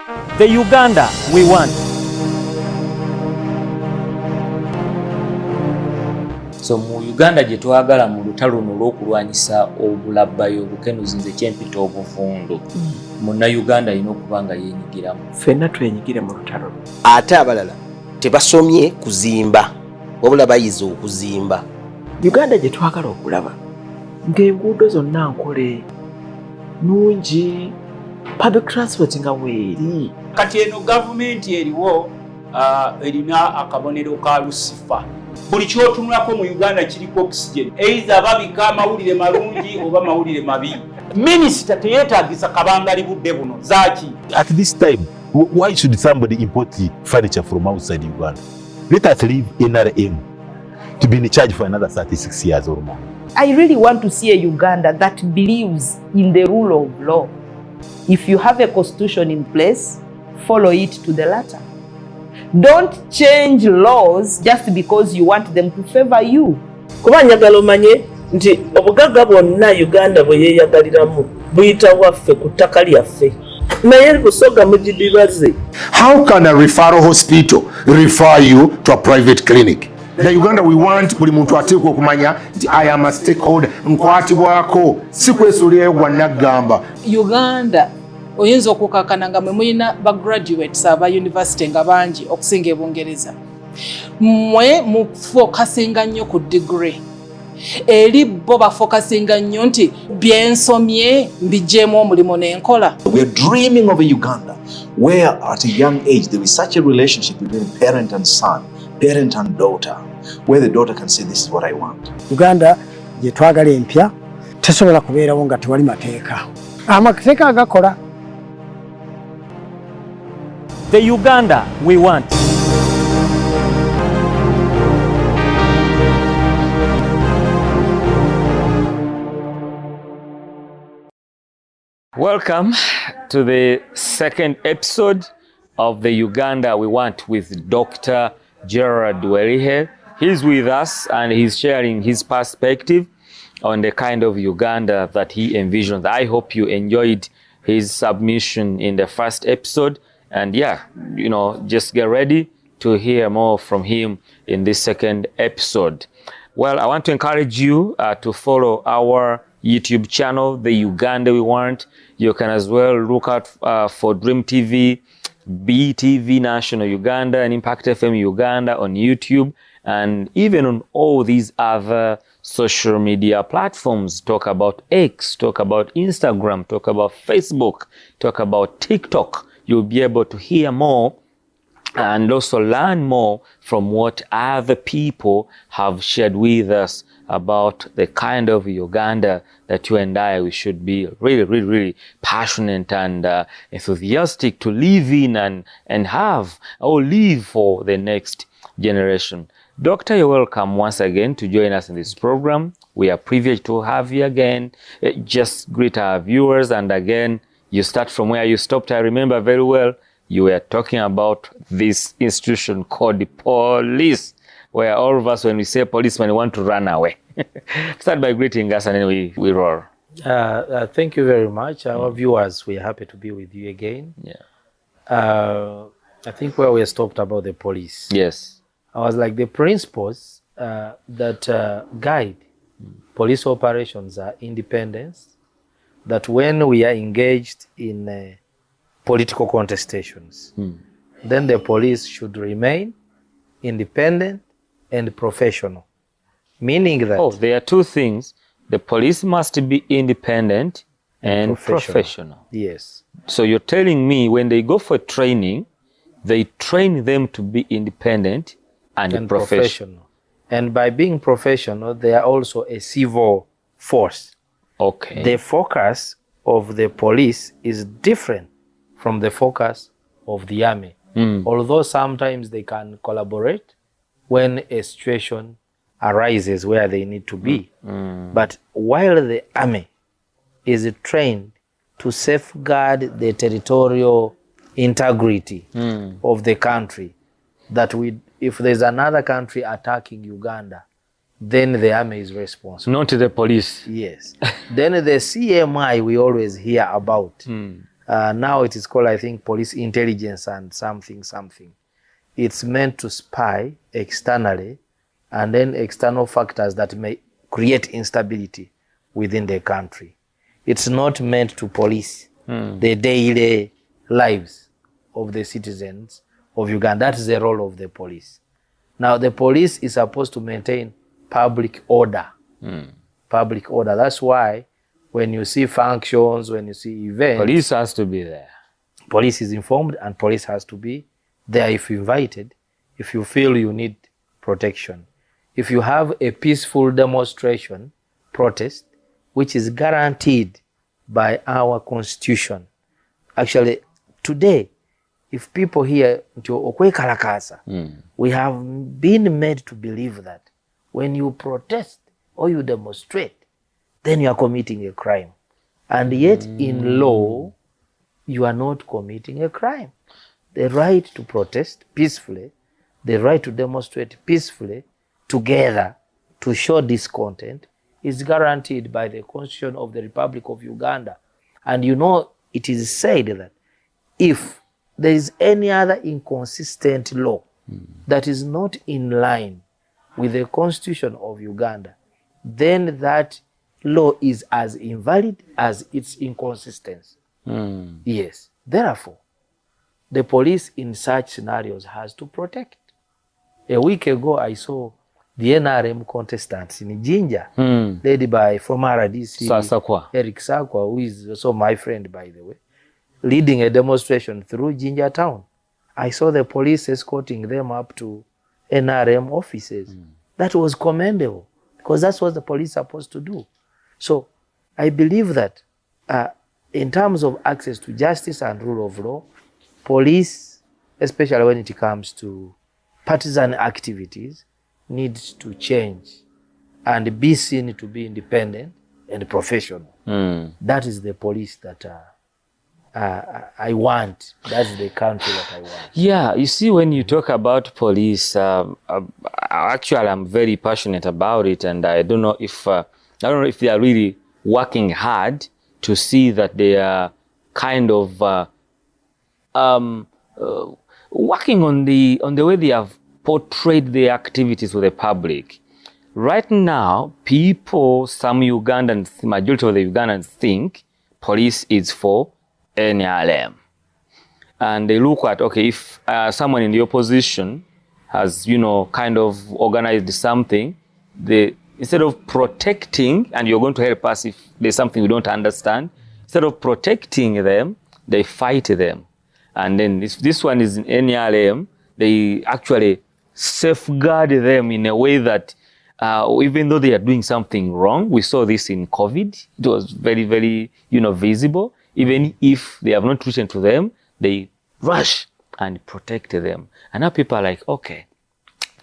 The Uganda we want. So mu Uganda gye twagala mu lutalo luno olw'okulwanyisa obulabbayo obukenuzi nze kyempita obuvundu. Munna Uganda alina okuba nga yeenyigiramu. Ffenna twenyigire mu lutalo. Ate abalala tebasomye kuzimba wabula bayize okuzimba. Uganda gye twagala okulaba ng'enguudo zonna nkole nungi, public transport nga weeri. Kati eno gavumenti eriwo erina akabonero ka Lucifer. Buli kyotunulako mu Uganda kiriko oxygen. Either babika amawulire malungi oba mawulire mabi. Minisita teyeetaagisa kabangali budde buno zaaki. At this time, why should somebody import furniture from outside Uganda? Let us leave NRM to be in charge for another 36 years or more. I really want to see a Uganda that believes in the rule of law. If you have a constitution in place, follow it to the letter. Don't change laws just because you want them to favor you. Kuba njagala omanye nti obugagga bwonna Uganda bwe yeeyagaliramu buyita waffe ku ttaka lyaffe. Naye busoga mugidibaze. How can a referral hospital refer you to a private clinic? The Uganda we want buli muntu ateekwa okumanya nti I am a stakeholder, nkwatibwako si kwesuulirayo gwa naggamba. Uganda oyinza okukakana nga mwe mulina ba graduates aba university nga bangi okusinga ebungereza. Mwe mufokasinga nnyo ku degree. Eri bo bafokasinga nnyo nti byensomye mbijeemu omulimu n'enkola. We are dreaming of a Uganda where at a young age there is such a relationship between parent and son, parent and daughter, where the daughter can say this is what I want. Uganda gye twagala empya tesobola kubeerawo nga tewali mateeka. Amateeka agakola. The Uganda we want. Welcome to the second episode of the Uganda we want with Dr. Gerald Werikhe. He's with us and he's sharing his perspective on the kind of Uganda that he envisions. I hope you enjoyed his submission in the first episode. And yeah, you know, just get ready to hear more from him in this second episode. Well, I want to encourage you to follow our YouTube channel, The Uganda We Want. You can as well look out for Dream TV, BTV National Uganda, and Impact FM Uganda on YouTube, and even on all these other social media platforms. Talk about X, talk about Instagram, talk about Facebook, talk about TikTok. You'll be able to hear more and also learn more from what other people have shared with us about the kind of Uganda that you and I, we should be really passionate and enthusiastic to live in and have or live for the next generation. Doctor, you're welcome once again to join us in this program. We are privileged to have you again. Just greet our viewers, and again, you start from where you stopped. I remember very well you were talking about this institution called the police, where all of us, when we say policeman, we want to run away. Start by greeting us and then we roll. Thank you very much. Our viewers, we are happy to be with you again. Yeah. I think where we stopped about the police. Yes. I was like, the principles that guide police operations are independence, that when we are engaged in political contestations, then the police should remain independent and professional. Meaning that... Oh, there are two things. The police must be independent and professional. Yes. So you're telling me when they go for training, they train them to be independent and professional. And by being professional, they are also a civil force. Okay. The focus of the police is different from the focus of the army. Although sometimes they can collaborate when a situation arises where they need to be. But while the army is trained to safeguard the territorial integrity of the country, that if there's another country attacking Uganda, then the army is responsible. Not the police. Yes. Then the CMI we always hear about, Now it is called, I think, police intelligence and something. It's meant to spy externally and then external factors that may create instability within the country. It's not meant to police the daily lives of the citizens of Uganda. That is the role of the police. Now, the police is supposed to maintain public order. Public order. That's why when you see functions, when you see events, Police has to be there. Police is informed and police has to be there if invited, if you feel you need protection. If you have a peaceful demonstration, protest, which is guaranteed by our constitution. Actually, today, if people hear we have been made to believe that when you protest or you demonstrate, then you are committing a crime. And yet in law, you are not committing a crime. The right to protest peacefully, the right to demonstrate peacefully, together to show discontent is guaranteed by the Constitution of the Republic of Uganda. And you know, it is said that if there is any other inconsistent law that is not in line with the Constitution of Uganda, then that law is as invalid as its inconsistency. Yes. Therefore, the police in such scenarios has to protect. A week ago, I saw the NRM contestants in Jinja, led by former RDC Eric Sakwa, who is also my friend, by the way, leading a demonstration through Jinja town. I saw the police escorting them up to NRM offices. That was commendable, because that's what the police are supposed to do. So I believe that in terms of access to justice and rule of law, police, especially when it comes to partisan activities, needs to change and be seen to be independent and professional. That is the police that I want. That's the country that I want. Yeah, you see, when you talk about police, actually, I'm very passionate about it, and I don't know if they are really working hard to see that they are kind of working on the way they have portrayed their activities to the public. Right now, some Ugandans, majority of the Ugandans think police is for NRM. And they look at, okay, if someone in the opposition has, kind of organized something, instead of protecting, and you're going to help us if there's something we don't understand, instead of protecting them, they fight them. And then if this one is in NRM, they actually safeguard them in a way that even though they are doing something wrong, we saw this in COVID, it was very, very, visible. Even if they have not written to them, they rush and protect them. And now people are like, okay,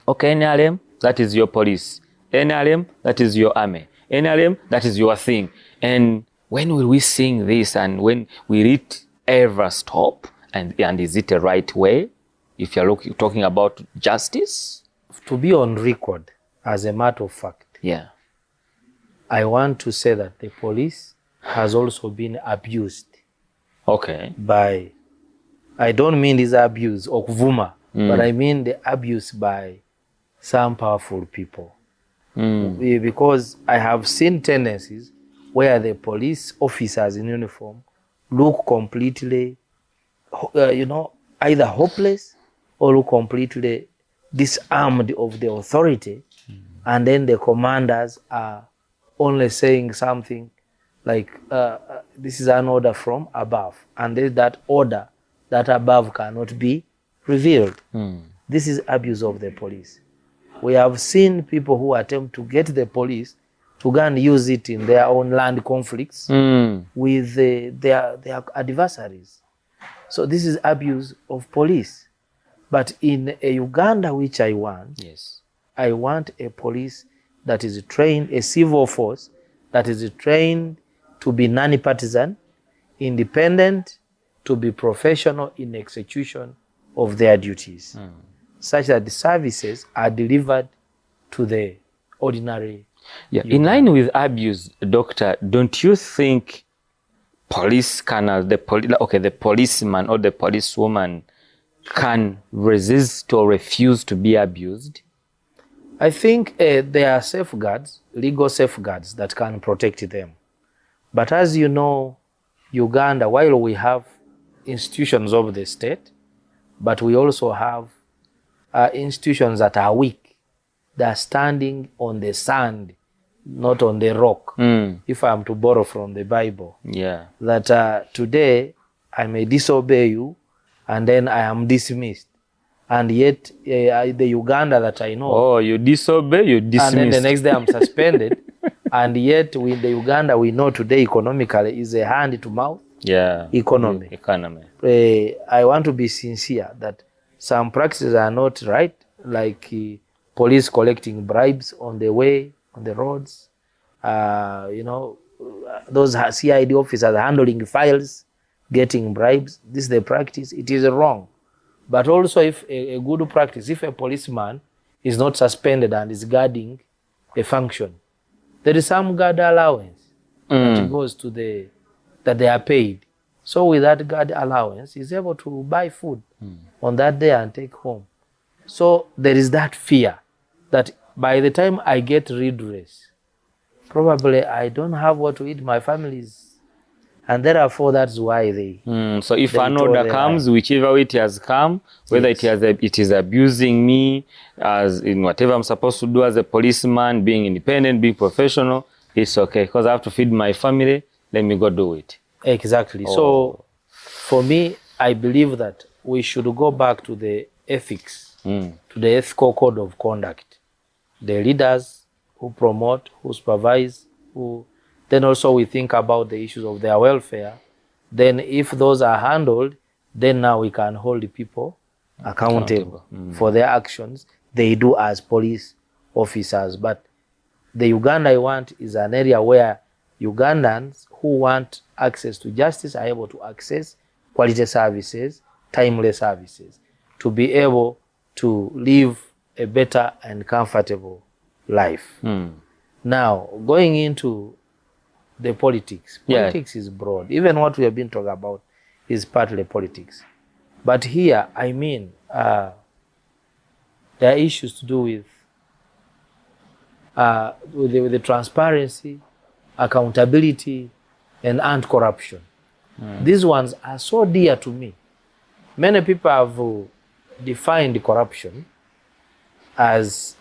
NRM, that is your police. NRM, that is your army. NRM, that is your thing. And when will we sing this, and when will it ever stop? And is it the right way? If you're talking about justice? To be on record, as a matter of fact, I want to say that the police has also been abused. By, I don't mean this abuse of Vuma, but I mean the abuse by some powerful people. Because I have seen tendencies where the police officers in uniform look completely, either hopeless or look completely disarmed of the authority, and then the commanders are only saying something like, this is an order from above, and that order that above cannot be revealed. This is abuse of the police. We have seen people who attempt to get the police to go and use it in their own land conflicts with their adversaries. So this is abuse of police. But in a Uganda which I want, I want a police that is trained, a civil force that is trained to be non-partisan, independent, to be professional in execution of their duties, such that the services are delivered to the ordinary. In line with abuse, Doctor, don't you think police can, the policeman or the policewoman can resist or refuse to be abused? I think there are safeguards, legal safeguards that can protect them. But as you know, Uganda, while we have institutions of the state, but we also have institutions that are weak. They are standing on the sand, not on the rock. If I am to borrow from the Bible. Yeah. That today I may disobey you and then I am dismissed. And yet the Uganda that I know. Oh, you disobey, you dismiss. And then the next day I'm suspended. And yet with the Uganda we know today economically is a hand-to-mouth economy. I want to be sincere that some practices are not right, like police collecting bribes on the way, on the roads. Those CID officers handling files, getting bribes. This is the practice. It is wrong. But also if a good practice, if a policeman is not suspended and is guarding a function, there is some guard allowance that goes to that they are paid. So with that guard allowance, he's able to buy food on that day and take home. So there is that fear that by the time I get redress, probably I don't have what to eat, my families. And therefore, that's why they... So if an order comes, whichever way it has come, whether it is abusing me, as in whatever I'm supposed to do as a policeman, being independent, being professional, it's okay. Because I have to feed my family, let me go do it. Exactly. So for me, I believe that we should go back to the ethics, to the ethical code of conduct. The leaders who promote, who supervise, then also we think about the issues of their welfare. Then if those are handled, then now we can hold the people accountable for their actions they do as police officers. But the Uganda I want is an area where Ugandans who want access to justice are able to access quality services, timely services, to be able to live a better and comfortable life. Now, going into the politics. Politics is broad. Even what we have been talking about is partly politics. But here, I mean, there are issues to do with the transparency, accountability, and anti-corruption. These ones are so dear to me. Many people have defined corruption as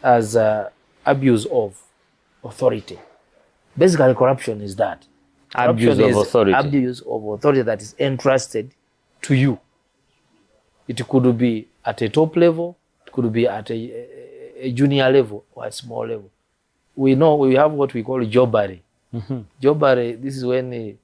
abuse of authority. Basically, corruption is that. Abuse of authority. Abuse of authority that is entrusted to you. It could be at a top level, it could be at a junior level or a small level. We know we have what we call jobbery. Jobbery, this is when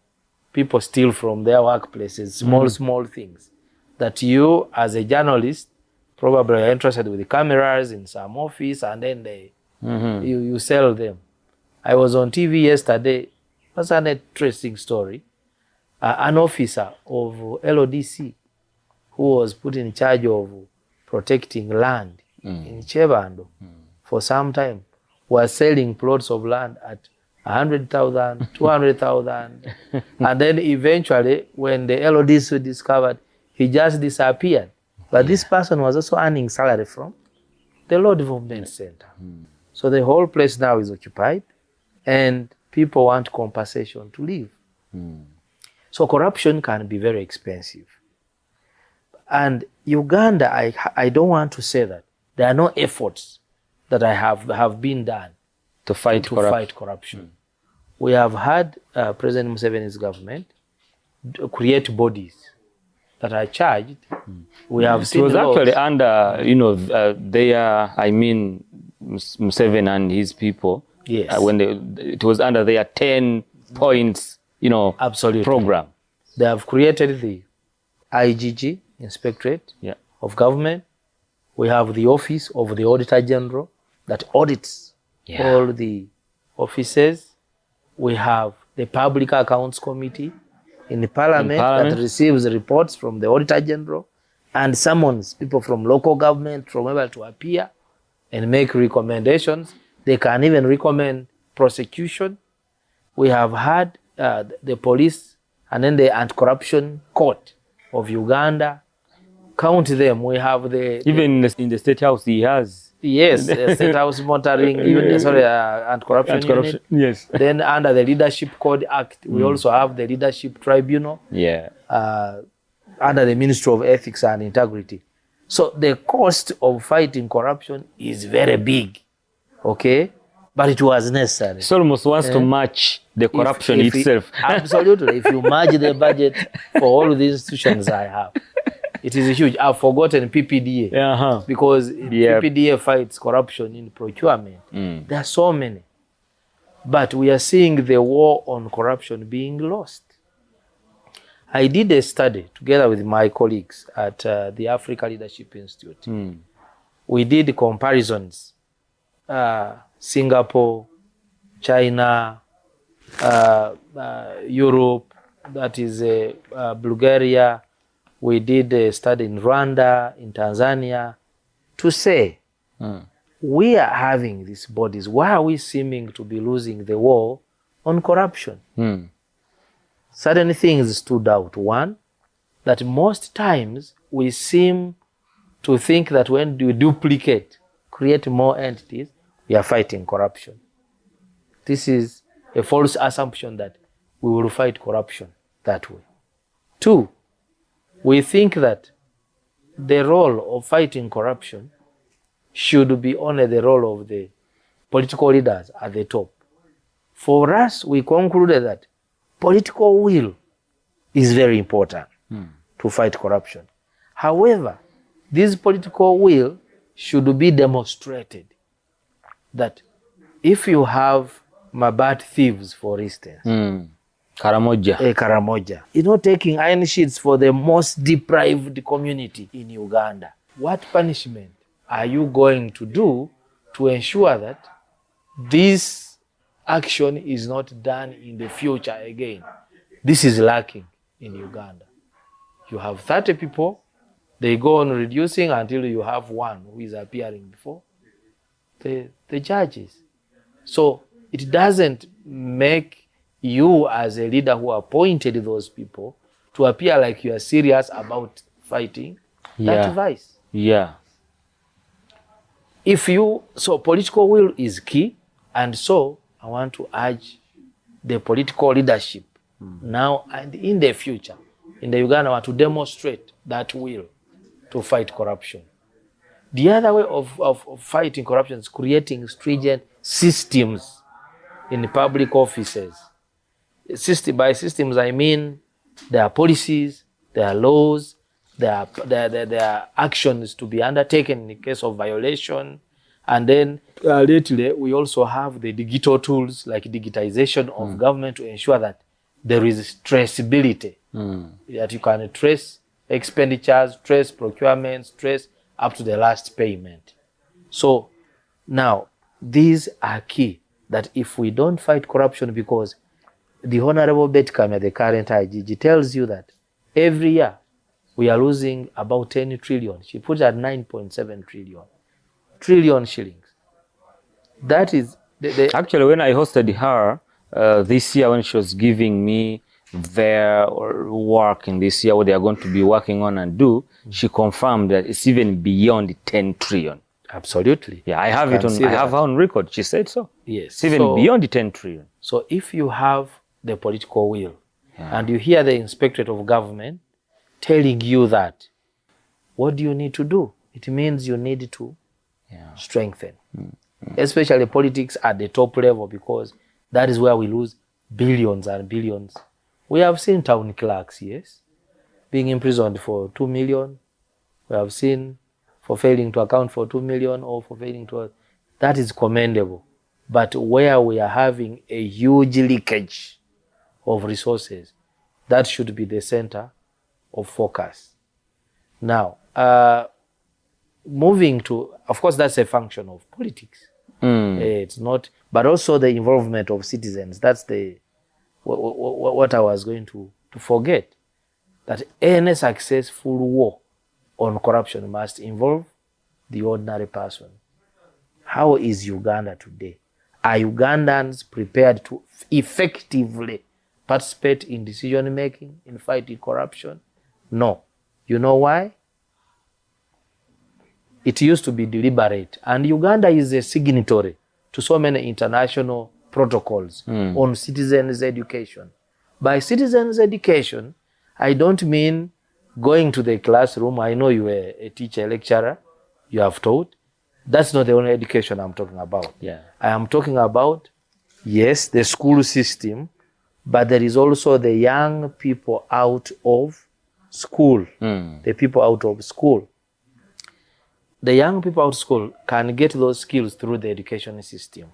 people steal from their workplaces, small things. That you, as a journalist, probably are interested with the cameras in some office and then you sell them. I was on TV yesterday. That's an interesting story. An officer of LODC who was put in charge of protecting land in Chebando for some time was selling plots of land at 100,000, 200,000. And then eventually, when the LODC discovered, he just disappeared. But this person was also earning salary from the Law Development Center. So the whole place now is occupied. And people want compensation to live. So corruption can be very expensive. And Uganda, I don't want to say that there are no efforts that have been done to fight corruption. We have had President Museveni's government create bodies that are charged. We have seen it was actually under, Museveni and his people. Yes. When it was under their 10 points, absolutely program. They have created the IGG, Inspectorate of Government. We have the Office of the Auditor General that audits all the offices. We have the Public Accounts Committee in the Parliament that receives reports from the Auditor General and summons people from local government from able to appear and make recommendations. They can even recommend prosecution. We have had the police And then the Anti-Corruption Court of Uganda, count them. We have even in the State House he has. Yes, State House monitoring, Anti-Corruption Unit. Yes. Then under the Leadership Code Act, we also have the Leadership Tribunal. Yeah. Under the Ministry of Ethics and Integrity. So the cost of fighting corruption is very big, okay? But it was necessary. It almost wants to match the corruption itself. Absolutely. If you match the budget for all the institutions I have, it is huge. I've forgotten PPDA because PPDA fights corruption in procurement. There are so many. But we are seeing the war on corruption being lost. I did a study together with my colleagues at the Africa Leadership Institute. We did comparisons. Singapore, China, Europe, that is Bulgaria. We did a study in Rwanda, in Tanzania, to say we are having these bodies. Why are we seeming to be losing the war on corruption? Certain things stood out. One, that most times we seem to think that when we duplicate, create more entities, we are fighting corruption. This is a false assumption that we will fight corruption that way. Two, we think that the role of fighting corruption should be only the role of the political leaders at the top. For us, we concluded that political will is very important to fight corruption. However, this political will should be demonstrated. That if you have Mabat thieves, for instance, Karamoja, taking iron sheets for the most deprived community in Uganda, what punishment are you going to do to ensure that this action is not done in the future again? This is lacking in Uganda. You have 30 people, they go on reducing until you have one who is appearing before the judges. So it doesn't make you as a leader who appointed those people to appear like you are serious about fighting that vice. So political will is key, and so I want to urge the political leadership now and in the future in the Uganda to demonstrate that will to fight corruption. The other way of fighting corruption is creating stringent systems in public offices. By systems, I mean there are policies, there are laws, there are actions to be undertaken in the case of violation. And then lately, we also have the digital tools like digitization of government to ensure that there is traceability, that you can trace expenditures, trace procurements, trace up to the last payment. So now, these are key, that if we don't fight corruption, because the Honorable Bet Kamya, the current IGG, tells you that every year we are losing about 10 trillion. She puts at 9.7 trillion shillings. That is... Actually, when I hosted her this year, when she was giving me their work in this year, what they are going to be working on and do, she confirmed that it's even beyond 10 trillion. Absolutely. Yeah, I have it on. I have her on record. She said so. Yes. It's even beyond the 10 trillion. So if you have the political will and you hear the Inspectorate of Government telling you that, what do you need to do? It means you need to strengthen, especially politics at the top level, because that is where we lose billions and billions. We have seen town clerks, yes, being imprisoned for 2 million. We have seen for failing to account for 2 million or for failing to... That is commendable. But where we are having a huge leakage of resources, that should be the center of focus. Now, moving to... Of course, that's a function of politics. It's not... But also the involvement of citizens. That's the... What I was going to forget, that any successful war on corruption must involve the ordinary person. How is Uganda today? Are Ugandans prepared to effectively participate in decision making, in fighting corruption? No. You know why? It used to be deliberate. And Uganda is a signatory to so many international protocols on citizens' education. By citizens' education, I don't mean going to the classroom. I know you are a teacher, lecturer, you have taught. That's not the only education I'm talking about. Yeah. I am talking about, yes, the school system, but there is also the young people out of school. The people out of school. The young people out of school can get those skills through the education system.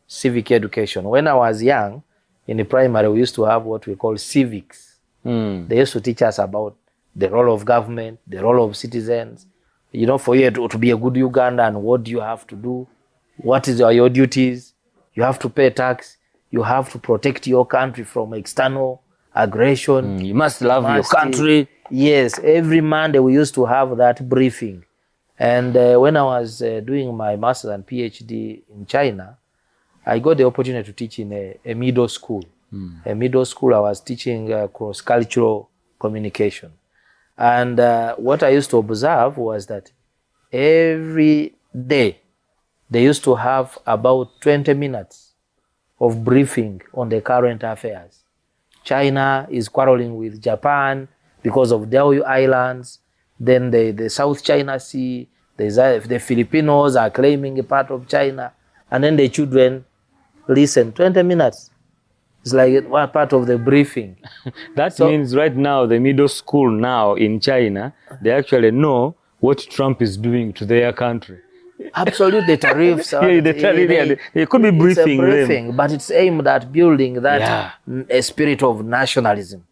Civic education. When I was young, in the primary, we used to have what we call civics. They used to teach us about the role of government, the role of citizens. You know, for you to be a good Ugandan, what do you have to do? What is your duties? You have to pay tax. You have to protect your country from external aggression. You must love your country. Yes, every Monday we used to have that briefing. And when I was doing my master's and PhD in China, I got the opportunity to teach in a middle school. A middle school, I was teaching cross-cultural communication. And what I used to observe was that every day they used to have about 20 minutes of briefing on the current affairs. China is quarreling with Japan because of Diaoyu Islands. Then the South China Sea, the Filipinos are claiming a part of China. And then the children listen, 20 minutes. It's like one part of the briefing. That means right now, the middle school now in China, they actually know what Trump is doing to their country. Absolutely, the tariffs. It could be briefing them. But it's aimed at building that a spirit of nationalism,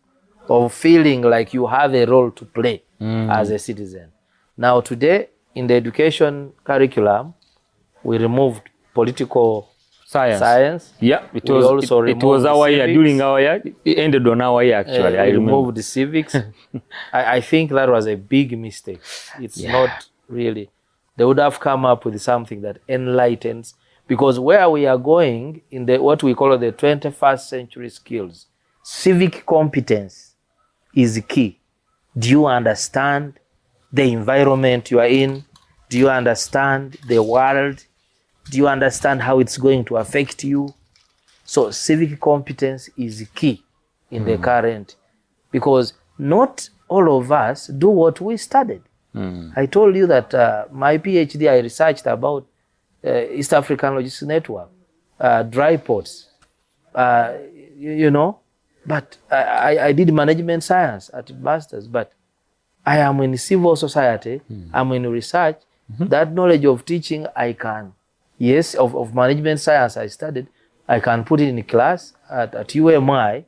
of feeling like you have a role to play as a citizen. Now today, in the education curriculum, we removed political science. Yeah, it was our year, during our year. It ended on our year, actually. I removed the civics. I think that was a big mistake. It's not really. They would have come up with something that enlightens, because where we are going in what we call the 21st century skills, civic competence is key. Do you understand the environment you are in? Do you understand the world? Do you understand how it's going to affect you? So civic competence is key in the current, because not all of us do what we studied. I told you that my PhD, I researched about East African Logistics Network, dry ports, you know, but I did management science at master's, but I am in civil society, I'm in research. That knowledge of teaching I can, yes, of management science I studied, I can put it in class at UMI,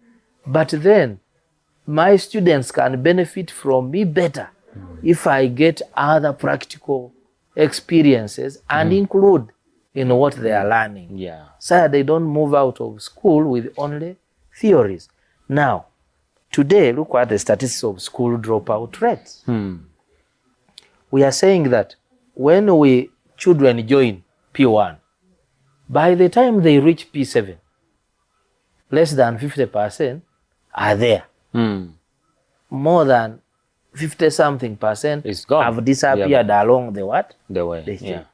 but then my students can benefit from me better if I get other practical experiences and include in what they are learning. Yeah. So they don't move out of school with only theories. Now, today, look at the statistics of school dropout rates. We are saying that when children join P1, by the time they reach P7, less than 50% are there. More than 50-something% have disappeared along the what? The way.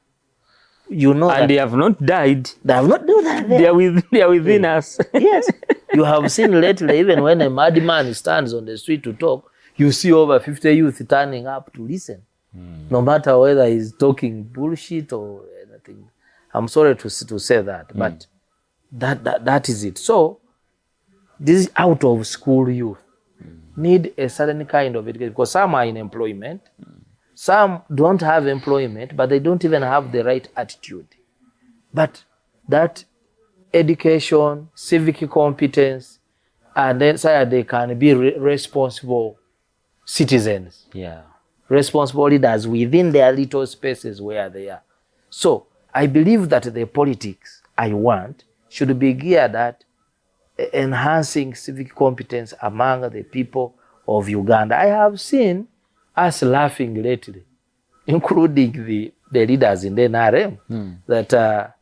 You know, and they have not died. They have not done that. They are within us. Yes. You have seen lately, even when a madman stands on the street to talk, you see over 50 youth turning up to listen. No matter whether he's talking bullshit or anything. I'm sorry to say that, but that is it. So, this out of school youth need a certain kind of education, because some are in employment, some don't have employment, but they don't even have the right attitude. But that education, civic competence, and then they can be responsible citizens. Yeah. Responsible leaders within their little spaces where they are. So I believe that the politics I want should be geared at enhancing civic competence among the people of Uganda. I have seen us laughing lately, including the leaders in the NRM, that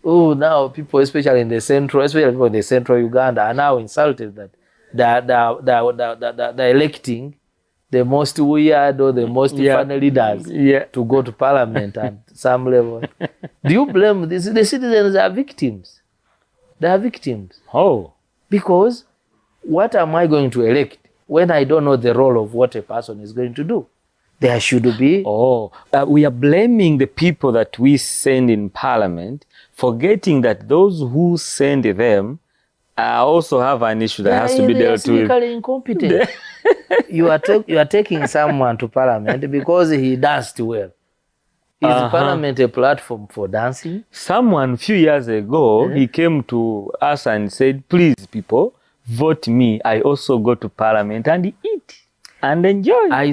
Oh, now people, especially in the central, especially people in the central Uganda, are now insulted that they're electing the most weird or the most funny leaders to go to parliament at some level. Do you blame this? The citizens are victims. They are victims. Oh. Because what am I going to elect when I don't know the role of what a person is going to do? There should be... we are blaming the people that we send in parliament, forgetting that those who send them also have an issue that has to be dealt with. They are civically incompetent. You are taking someone to parliament because he danced well. Is parliament a platform for dancing? Someone a few years ago, he came to us and said, please people, vote me. I also go to parliament and eat and enjoy. We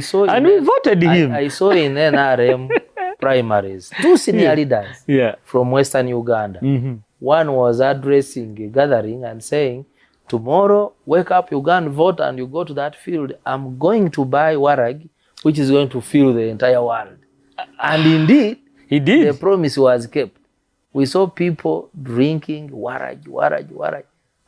voted him. I saw in NRM primaries 2 senior leaders from Western Uganda. One was addressing a gathering and saying, tomorrow, wake up, Uganda, vote, and you go to that field. I'm going to buy Werikhe, which is going to fill the entire world. And indeed, he did. The promise was kept. We saw people drinking Werikhe. I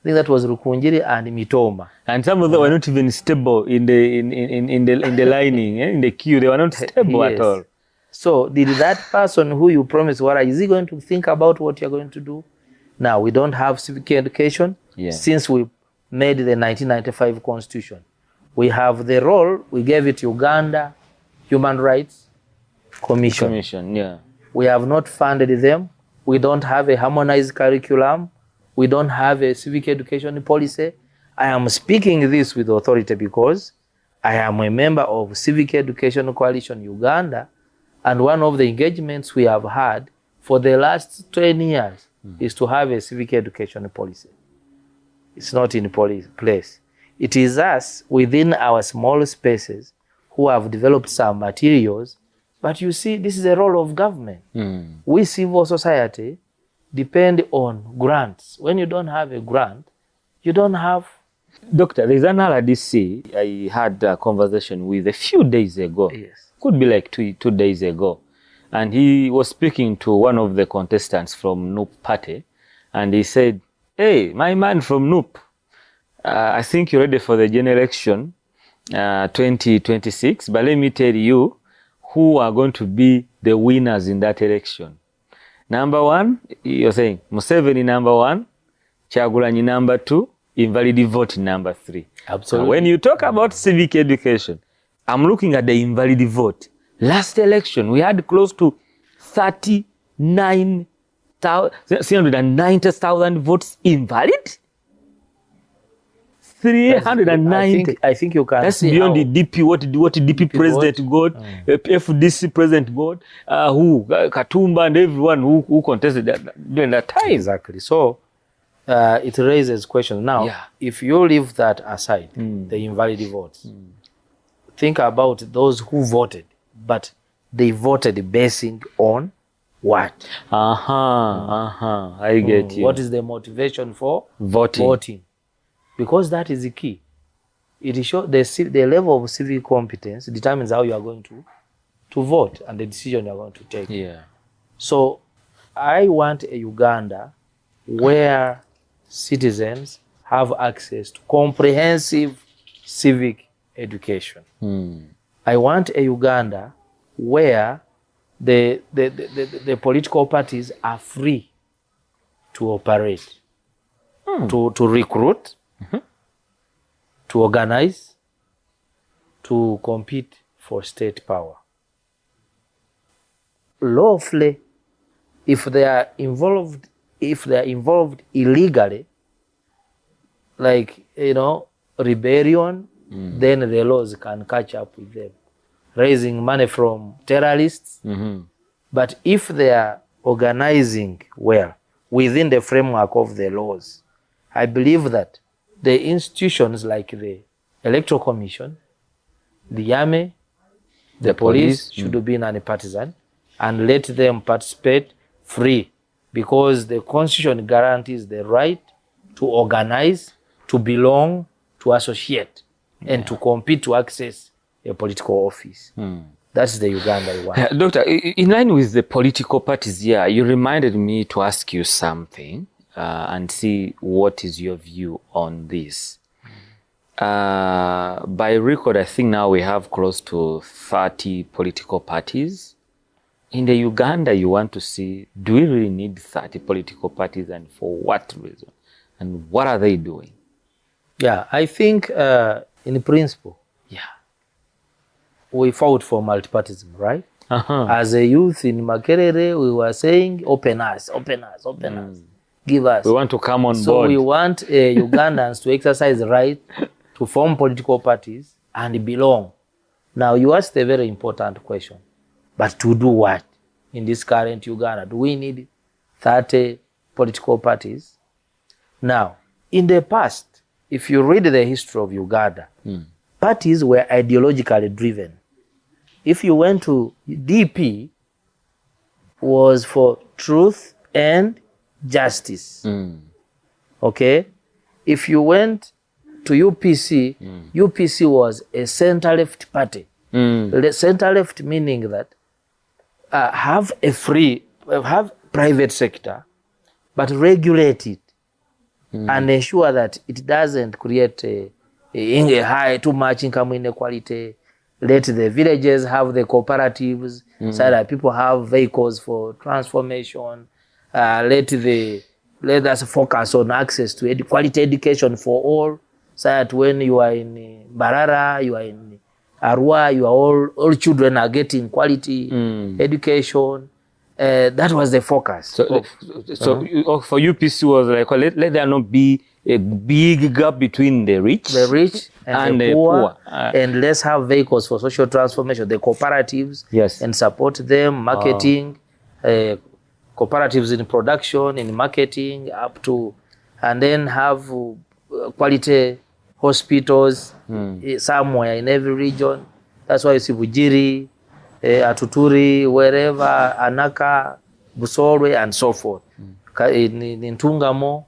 think that was Rukunjiri and Mitoma. And some of them were not even stable in the lining, in the queue. They were not stable at all. So did that person who you promised Werikhe, is he going to think about what you're going to do? Now, we don't have civic education since we made the 1995 constitution. We have the role, we gave it Uganda Human Rights Commission. We have not funded them. We don't have a harmonized curriculum. We don't have a civic education policy. I am speaking this with authority because I am a member of Civic Education Coalition Uganda, and one of the engagements we have had for the last 10 years is to have a civic education policy. It's not in place. It is us within our small spaces who have developed some materials. But you see, this is a role of government. We, civil society, depend on grants. When you don't have a grant, you don't have... Doctor, there's an RDC I had a conversation with a few days ago. Could be like two days ago. And he was speaking to one of the contestants from NUP party. And he said, hey, my man from NUP, I think you're ready for the general election 2026. But let me tell you who are going to be the winners in that election. Number 1, you're saying Museveni number 1, Kyagulanyi number 2, invalid vote number 3. Absolutely. Now, when you talk about civic education, I'm looking at the invalid vote. Last election, we had close to 390,000 votes invalid. 390. I think you can. That's beyond the DP. What DP president got, FDC president got, who Katumba and everyone who contested during that time. Exactly. So it raises questions. Now, if you leave that aside, the invalid votes, think about those who voted, but they voted basing on what? I get you. What is the motivation for voting? Because that is the key. It shows the level of civic competence determines how you are going to vote and the decision you are going to take. So I want a Uganda where citizens have access to comprehensive civic education. I want a Uganda where the political parties are free to operate, to recruit, to organize, to compete for state power. Lawfully, if they are involved illegally, like, rebellion, then the laws can catch up with them. Raising money from terrorists. But if they are organizing well within the framework of the laws, I believe that the institutions like the Electoral Commission, the army, the police should be non-partisan and let them participate free, because the Constitution guarantees the right to organize, to belong, to associate, and to compete to access a political office. That's the Uganda we want. Doctor, in line with the political parties here, you reminded me to ask you something and see what is your view on this. By record, I think now we have close to 30 political parties. In the Uganda, you want to see, do we really need 30 political parties, and for what reason? And what are they doing? Yeah, I think in principle, we fought for multipartism, right? As a youth in Makerere, we were saying, open us, give us. We want to come on board. So we want Ugandans to exercise the right to form political parties and belong. Now, you asked a very important question. But to do what in this current Uganda? Do we need 30 political parties? Now, in the past, if you read the history of Uganda, parties were ideologically driven. If you went to DP, was for truth and justice. Okay? If you went to UPC, UPC was a center-left party. The center-left meaning that have private sector, but regulate it and ensure that it doesn't create a high, too much income inequality. Let the villages have the cooperatives, so that people have vehicles for transformation. Let us focus on access to quality education for all, so that when you are in Barara, you are in Arua, all children are getting quality education. That was the focus. So for UPC was like, let there not be a big gap between the rich and the poor. And let's have vehicles for social transformation, the cooperatives, and support them, marketing, cooperatives in production, in marketing, up to, and then have quality hospitals somewhere in every region. That's why you see Bujiri, Atuturi, wherever, Anaka, Busolwe, and so forth. In Tungamo.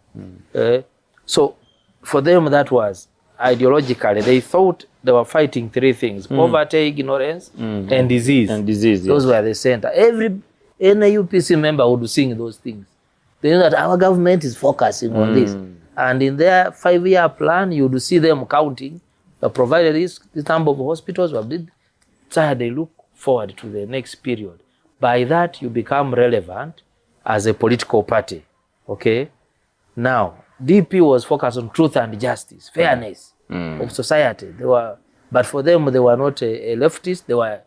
So for them, that was ideologically, they thought they were fighting three things: poverty, ignorance, and disease. Those were the center. Any UPC member would sing those things. They know that our government is focusing on this. And in their 5-year plan, you would see them counting, provided this number of hospitals, so they look forward to the next period. By that, you become relevant as a political party. Okay? Now, DP was focused on truth and justice, fairness of society. But for them, they were not a leftist, they were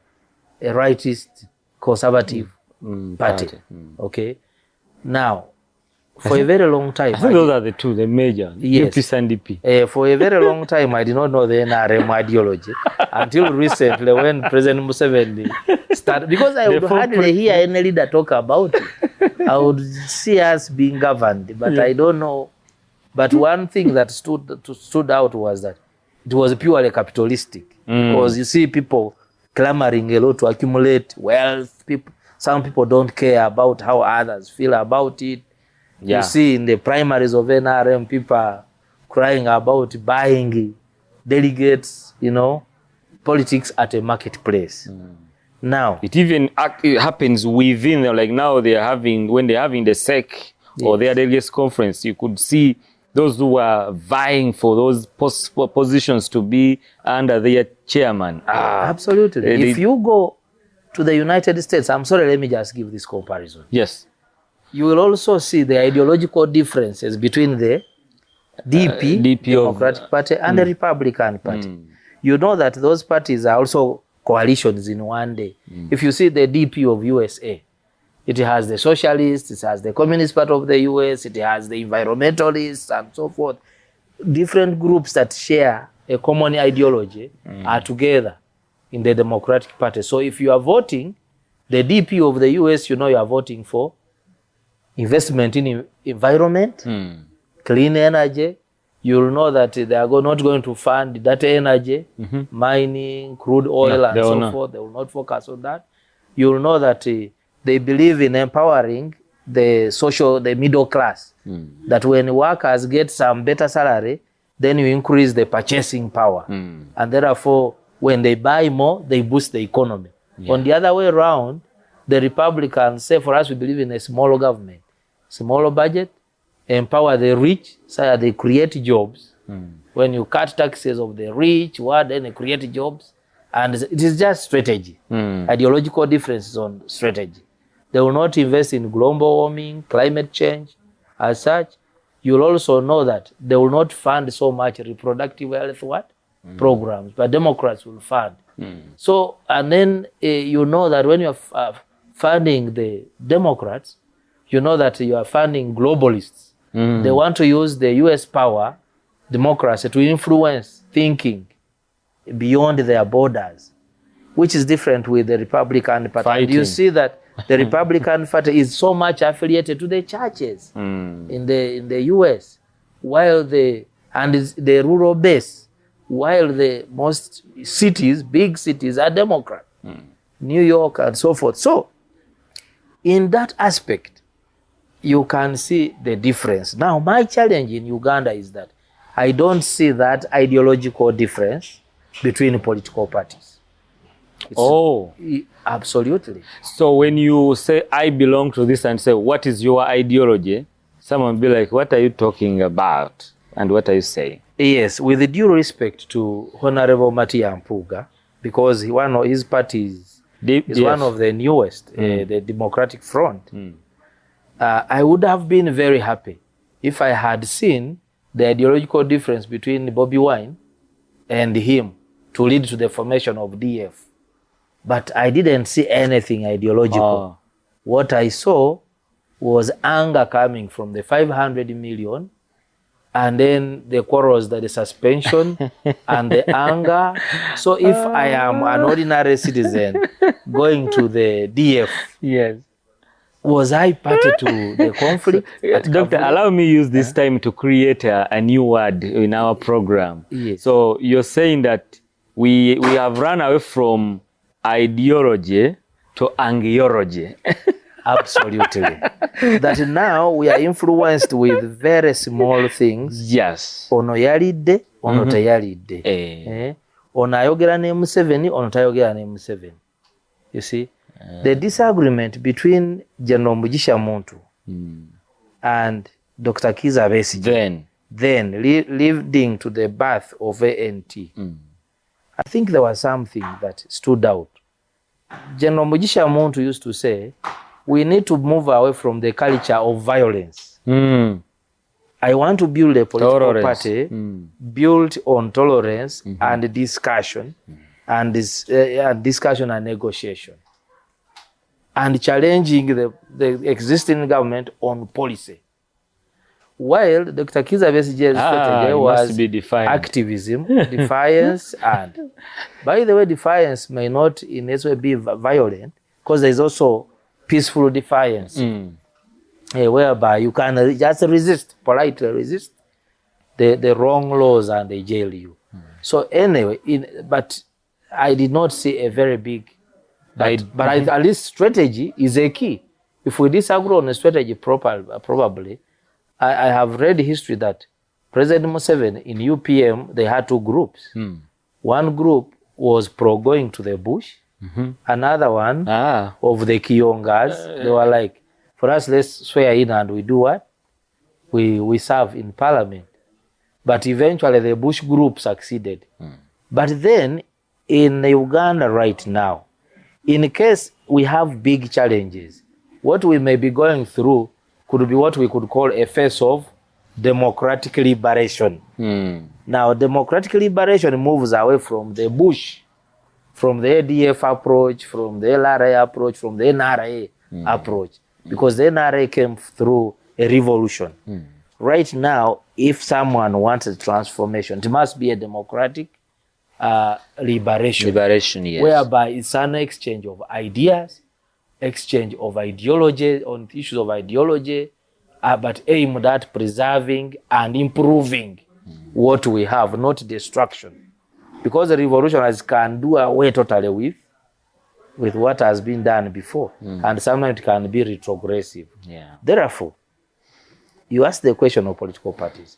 a rightist, conservative party. Okay? Now, for a very long time, I think those are the two, the major, UPC and DP. For a very long time, I did not know the NRM ideology until recently when President Museveni started. Because I would hardly hear any leader talk about it. I would see us being governed, but I don't know. But one thing that stood out was that it was purely capitalistic. Because you see people clamoring a lot to accumulate wealth. Some people don't care about how others feel about it. You see in the primaries of NRM, people crying about buying delegates, politics at a marketplace. Now, it even happens within them. Like now when they're having the SEC or their delegates conference, you could see those who are vying for those positions to be under their chairman. Absolutely. If you go to the United States, I'm sorry, let me just give this comparison. Yes. You will also see the ideological differences between the DP Democratic Party, and the Republican Party. You know that those parties are also coalitions in one day. If you see the DP of USA, it has the socialists, it has the Communist Party of the US, it has the environmentalists and so forth. Different groups that share a common ideology are together in the Democratic Party. So if you are voting, the DP of the US, you are voting for investment in environment, clean energy. You'll know that they are not going to fund that energy, mining, crude oil, and so forth. They will not focus on that. You'll know that they believe in empowering the middle class. That when workers get some better salary, then you increase the purchasing power. And therefore, when they buy more, they boost the economy. On the other way around, the Republicans say, for us, we believe in a smaller government, smaller budget, empower the rich so that they create jobs. When you cut taxes of the rich, then they create jobs. And it is just strategy, ideological differences on strategy. They will not invest in global warming, climate change. As such, you'll also know that they will not fund so much reproductive health programs, but Democrats will fund. So, and then you know that when you're funding the Democrats, you know that you are funding globalists. They want to use the US power, democracy, to influence thinking beyond their borders, which is different with the Republican Party. And you see that the Republican Party is so much affiliated to the churches in the US, while the rural base, while the most cities, big cities, are Democrat, New York and so forth. So, in that aspect, you can see the difference. Now, my challenge in Uganda is that I don't see that ideological difference between political parties. Absolutely. So when you say, I belong to this, and say, what is your ideology? Someone will be like, what are you talking about? And what are you saying? Yes, with the due respect to Honorable Matia Mpuga, because his party is one of the newest, the Democratic Front. I would have been very happy if I had seen the ideological difference between Bobi Wine and him to lead to the formation of DF. But I didn't see anything ideological. What I saw was anger coming from the 500 million, and then the quarrels, that the suspension and the anger. So if I am an ordinary citizen going to the DF, was I party to the conflict? Doctor, allow me use this time to create a new word in our program. So you're saying that we have run away from ideology to angiology. Absolutely. That now we are influenced with very small things. Yes. Ono yalidde, ono teyalidde. Ono ayogera ne Museveni, ono tayogera ne Museveni. You see? The disagreement between General Mugisha Muntu and Dr. Kizza Besigye then leading to the birth of ANT. I think there was something that stood out. General Mugisha Muntu used to say, we need to move away from the culture of violence. I want to build a political party built on tolerance and discussion, and discussion and negotiation, and challenging the existing government on policy. While Dr. Kizza Besigye's strategy was activism, defiance, and by the way, defiance may not in its way be violent, because there is also peaceful defiance, whereby you can just resist, politely resist the wrong laws and they jail you. So anyway, but I did not see a very big, but at least strategy is a key. If we disagree on a strategy probably, I have read history that President Museveni in UPM, they had two groups. One group was pro-going to the bush, another one of the Kiyongas. They were like, for us, let's swear in and we do what? We serve in parliament. But eventually the bush group succeeded. But then in Uganda right now, in case we have big challenges, what we may be going through could be what we could call a phase of democratic liberation. Now, democratic liberation moves away from the bush, from the ADF approach, from the LRA approach, from the NRA approach, because the NRA came through a revolution. Right now, if someone wants a transformation, it must be a democratic liberation, whereby it's an exchange of ideas, exchange of ideology, on issues of ideology, but aimed at preserving and improving what we have, not destruction. Because the revolutionists can do away totally with what has been done before, and sometimes it can be retrogressive. Therefore, you ask the question of political parties.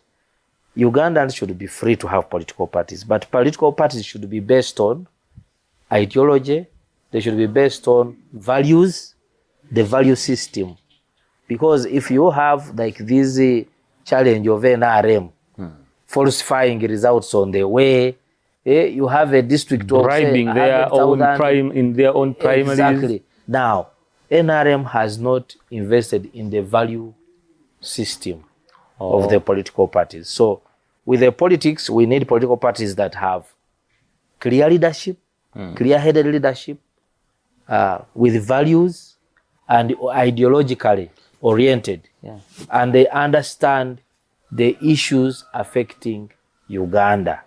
Ugandans should be free to have political parties, but political parties should be based on ideology, they should be based on values, the value system. Because if you have like this challenge of NRM, falsifying results on the way, you have a district bribing of say, in their own primaries. Exactly. Now, NRM has not invested in the value system of the political parties. So with the politics, we need political parties that have clear leadership, clear-headed leadership, with values and ideologically oriented. Yeah. And they understand the issues affecting Uganda.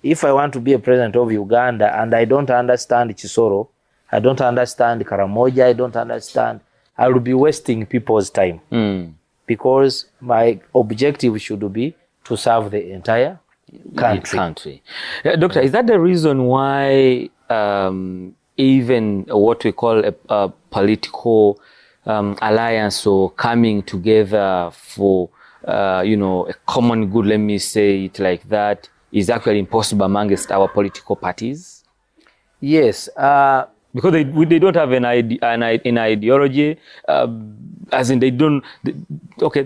If I want to be a president of Uganda and I don't understand Chisoro, I don't understand Karamoja, I don't understand, I will be wasting people's time. Because my objective should be to serve the entire country. Doctor, is that the reason why even what we call a political alliance or coming together for a common good, let me say it like that, is actually impossible amongst our political parties? Yes. Because they don't have an ideology, as in they don't,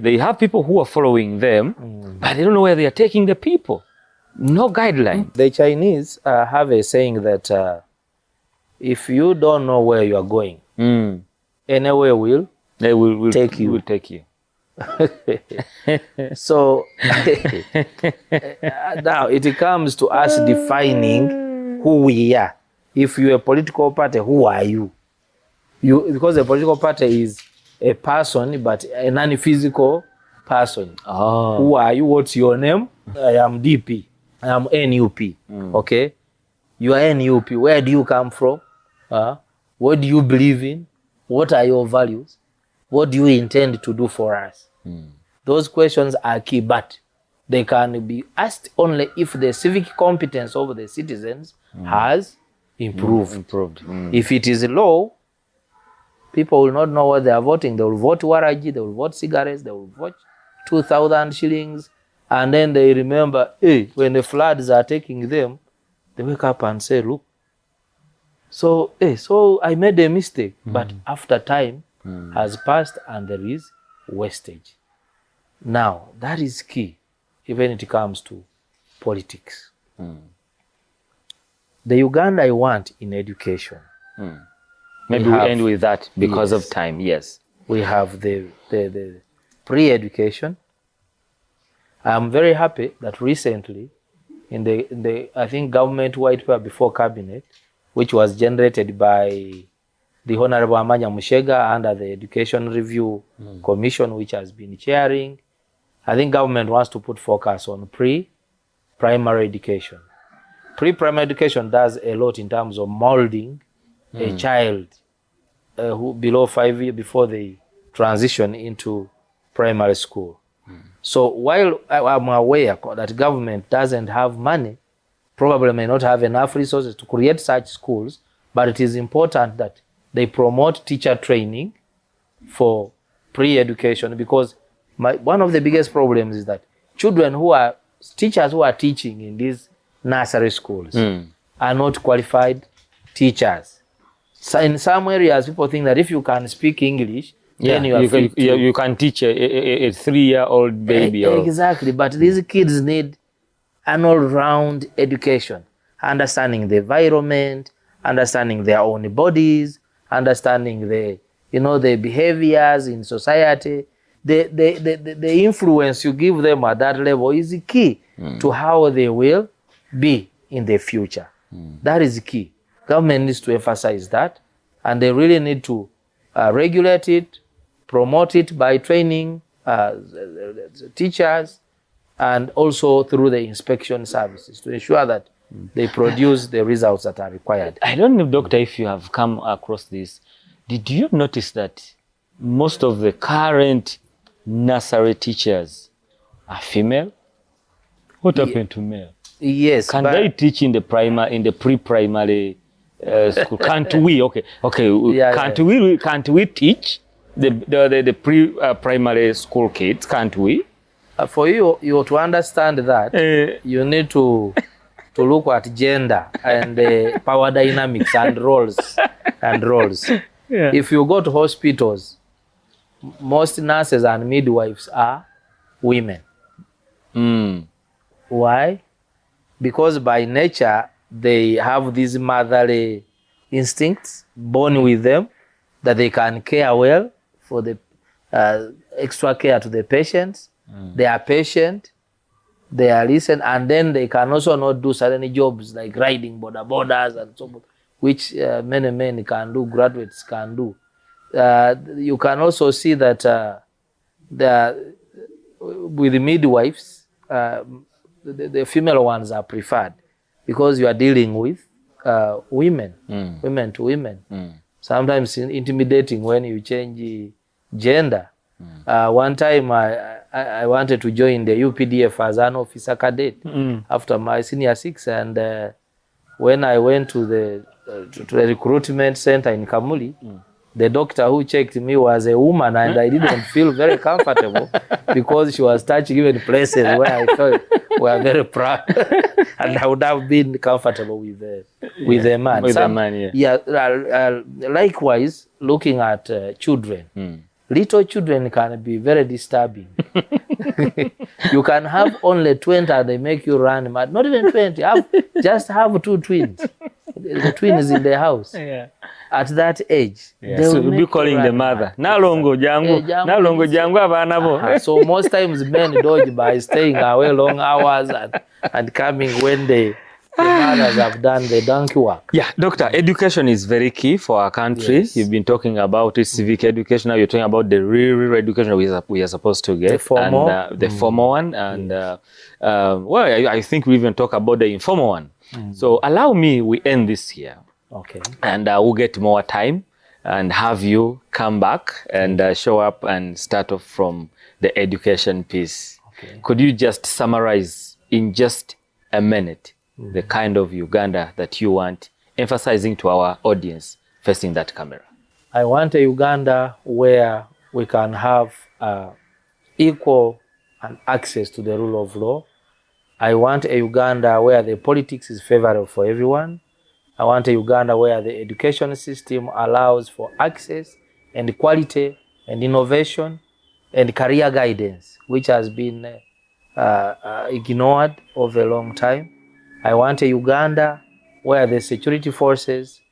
they have people who are following them, but they don't know where they are taking the people. No guideline. The Chinese have a saying that if you don't know where you are going, anywhere they will take you. Will take you. So now it comes to us defining who we are. If you're a political party, who are you? Because a political party is a person, but a non-physical person. Who are you? What's your name? I am DP. I am NUP. Okay? You are NUP. Where do you come from? What do you believe in? What are your values? What do you intend to do for us? Those questions are key, but they can be asked only if the civic competence of the citizens has improved. If it is low, people will not know what they are voting. They will vote Werikhe, they will vote cigarettes, they will vote 2,000 shillings, and then they remember, when the floods are taking them, they wake up and say, look, so I made a mistake. But after time has passed and there is wastage. Now, that is key, even it comes to politics. The Uganda I want in education. Maybe we end with that because of time. Yes. We have the pre-education. I'm very happy that recently in the I think government white paper before cabinet, which was generated by the Honorable Amanya Mushega under the Education Review Commission, which has been chairing, I think government wants to put focus on pre-primary education. Pre-primary education does a lot in terms of molding a child who below 5 years before they transition into primary school. So while I'm aware that government doesn't have money, probably may not have enough resources to create such schools, but it is important that they promote teacher training for pre-education, because one of the biggest problems is that teachers who are teaching in these nursery schools are not qualified teachers. So in some areas, people think that if you can speak English, then you can teach a 3-year-old baby. Exactly, but these kids need an all-round education, understanding the environment, understanding their own bodies, understanding the behaviors in society. The influence you give them at that level is key to how they will be in the future. That is key. Government needs to emphasize that, and they really need to regulate it, promote it by training teachers, and also through the inspection services to ensure that they produce the results that are required. I don't know, Doctor, if you have come across this. Did you notice that most of the current nursery teachers are female? What happened to male? Yes. Can they teach in the pre-primary school? Can't we? Okay. Can't we teach the pre-primary school kids? Can't we? For you to understand that, you need to to look at gender and power dynamics and roles. Yeah. If you go to hospitals, most nurses and midwives are women. Why? Because by nature, they have these motherly instincts born with them that they can care well for the extra care to the patients. They are patient, they are listen, and then they can also not do certain jobs like riding borders and so forth, which many men can do, graduates can do. You can also see that with the midwives, the female ones are preferred because you are dealing with women to women. Sometimes intimidating when you change gender. One time I wanted to join the UPDF as an officer cadet after my senior 6, and when I went to the recruitment center in Kamuli, the doctor who checked me was a woman, and I didn't feel very comfortable because she was touching even places where I thought were very proud, and I would have been comfortable with a man. With a man, yeah. Likewise, looking at children. Little children can be very disturbing. You can have only 20 and they make you run mad. Not even 20. Just have 2 twins. The twins in the house. Yeah. At that age. So you'll be calling the mother. Nalongo jangu. Nalongo jangu abana bo. So most times men dodge by staying away long hours and coming when the mothers have done the donkey work. Yeah, doctor, education is very key for our country. Yes. You've been talking about it, civic education. Now you're talking about the real education we are supposed to get. The formal. And, the formal one. And well, I think we even talk about the informal one. So allow me, we end this here. Okay. And we'll get more time and have you come back and show up and start off from the education piece. Okay. Could you just summarize in just a minute the kind of Uganda that you want, emphasizing to our audience facing that camera? I want a Uganda where we can have equal and access to the rule of law. I want a Uganda where the politics is favorable for everyone. I want a Uganda where the education system allows for access and quality and innovation and career guidance, which has been ignored over a long time. I want a Uganda where the security forces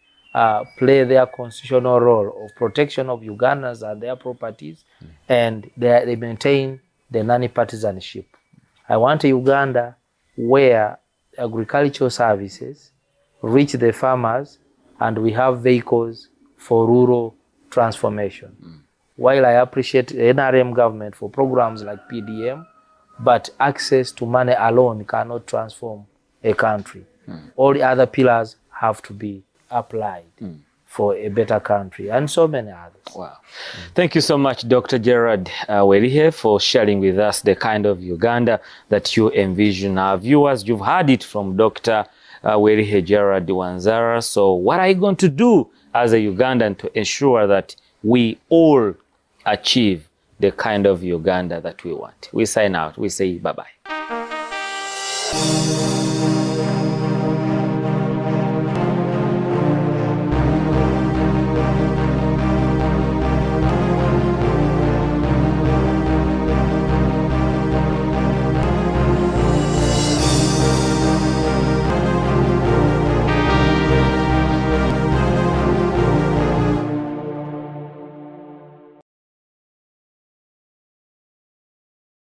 play their constitutional role of protection of Ugandans and their properties, and they maintain the non-partisanship. I want a Uganda where agricultural services reach the farmers and we have vehicles for rural transformation. While I appreciate the NRM government for programs like PDM, but access to money alone cannot transform a country. All the other pillars have to be applied for a better country, and so many others. Wow. Thank you so much, Dr. Gerald Werikhe, for sharing with us the kind of Uganda that you envision. Our viewers, you've heard it from Dr. Werikhe Gerald Wanzala'S. So what are you going to do as a Ugandan to ensure that we all achieve the kind of Uganda that we want? We sign out. We say bye-bye.